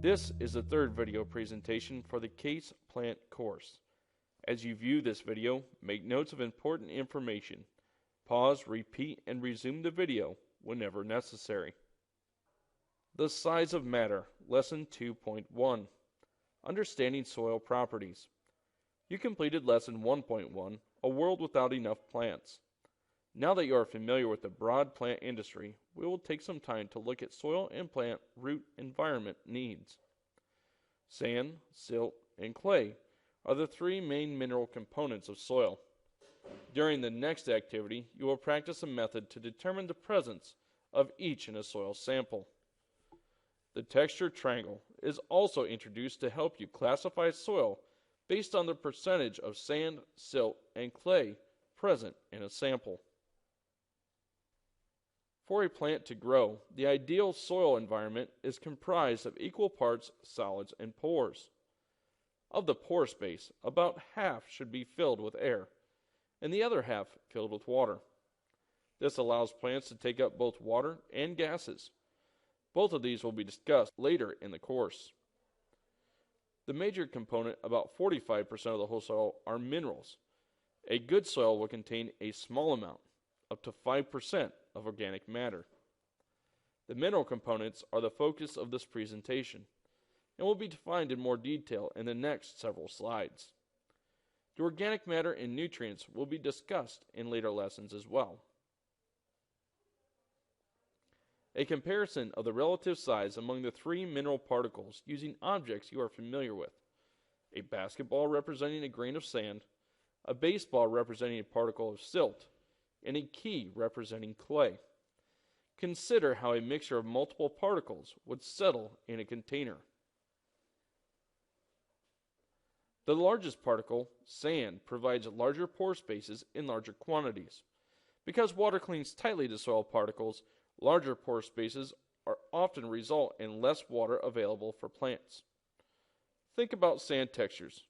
This is the third video presentation for the Case Plant course. As you view this video, make notes of important information. Pause, repeat, and resume the video whenever necessary. The Size of Matter, Lesson 2.1. Understanding Soil Properties. You completed Lesson 1.1, A World Without Enough Plants. Now that you are familiar with the broad plant industry, we will take some time to look at soil and plant root environment needs. Sand, silt, and clay are the three main mineral components of soil. During the next activity, you will practice a method to determine the presence of each in a soil sample. The texture triangle is also introduced to help you classify soil based on the percentage of sand, silt, and clay present in a sample. For a plant to grow, the ideal soil environment is comprised of equal parts solids and pores. Of the pore space, about half should be filled with air, and the other half filled with water. This allows plants to take up both water and gases. Both of these will be discussed later in the course. The major component, about 45% of the whole soil, are minerals. A good soil will contain a small amount, up to 5%, of organic matter. The mineral components are the focus of this presentation and will be defined in more detail in the next several slides. The organic matter and nutrients will be discussed in later lessons as well. A comparison of the relative size among the three mineral particles using objects you are familiar with. A basketball representing a grain of sand, a baseball representing a particle of silt, and a key representing clay. Consider how a mixture of multiple particles would settle in a container. The largest particle, sand, provides larger pore spaces in larger quantities. Because water clings tightly to soil particles, larger pore spaces often result in less water available for plants. Think about sand textures.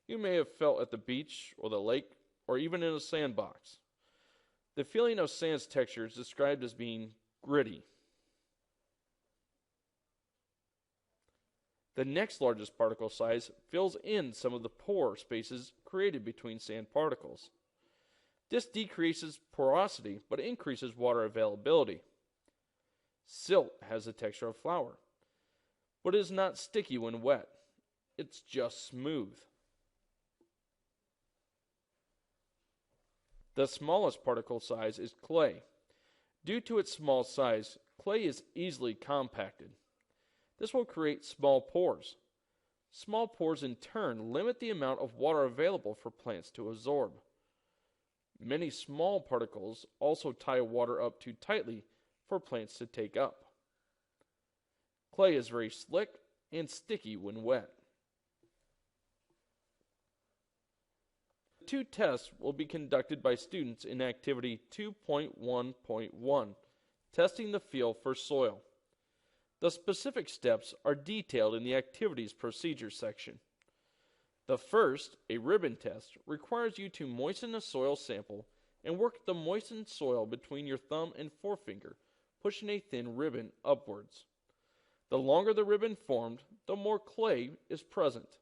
You may have felt at the beach or the lake or even in a sandbox. The feeling of sand's texture is described as being gritty. The next largest particle size fills in some of the pore spaces created between sand particles. This decreases porosity but increases water availability. Silt has the texture of flour, but is not sticky when wet. It's just smooth. The smallest particle size is clay. Due to its small size, clay is easily compacted. This will create small pores. Small pores in turn limit the amount of water available for plants to absorb. Many small particles also tie water up too tightly for plants to take up. Clay is very slick and sticky when wet. Two tests will be conducted by students in Activity 2.1.1, Testing the Feel for Soil. The specific steps are detailed in the Activities Procedure section. The first, a ribbon test, requires you to moisten a soil sample and work the moistened soil between your thumb and forefinger, pushing a thin ribbon upwards. The longer the ribbon formed, the more clay is present.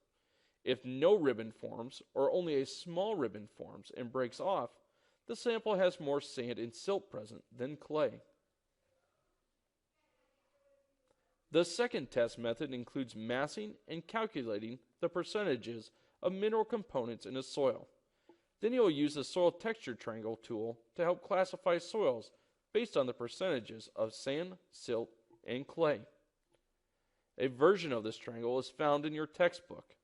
If no ribbon forms, or only a small ribbon forms and breaks off, the sample has more sand and silt present than clay. The second test method includes massing and calculating the percentages of mineral components in a soil. Then you will use the soil texture triangle tool to help classify soils based on the percentages of sand, silt, and clay. A version of this triangle is found in your textbook.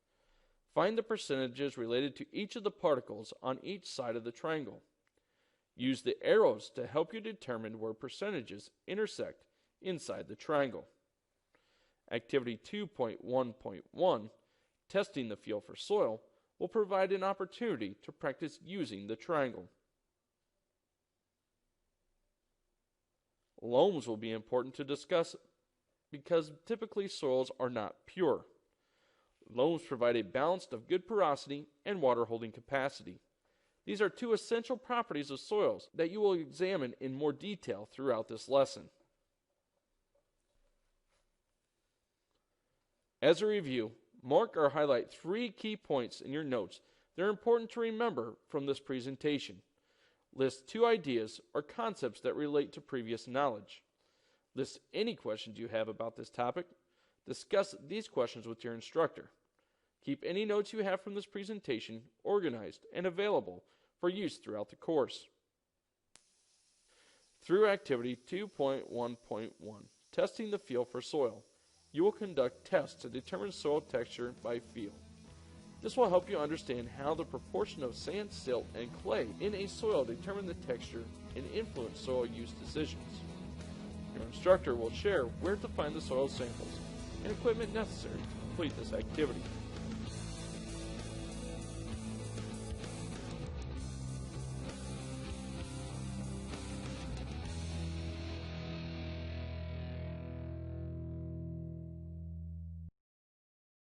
Find the percentages related to each of the particles on each side of the triangle. Use the arrows to help you determine where percentages intersect inside the triangle. Activity 2.1.1, Testing the Feel for Soil, will provide an opportunity to practice using the triangle. Loams will be important to discuss because typically soils are not pure. Loams provide a balance of good porosity and water holding capacity. These are two essential properties of soils that you will examine in more detail throughout this lesson. As a review, mark or highlight 3 key points in your notes that are important to remember from this presentation. List 2 ideas or concepts that relate to previous knowledge. List any questions you have about this topic. Discuss these questions with your instructor. Keep any notes you have from this presentation organized and available for use throughout the course. Through Activity 2.1.1, Testing the Feel for Soil, you will conduct tests to determine soil texture by feel. This will help you understand how the proportion of sand, silt, and clay in a soil determine the texture and influence soil use decisions. Your instructor will share where to find the soil samples and equipment necessary to complete this activity.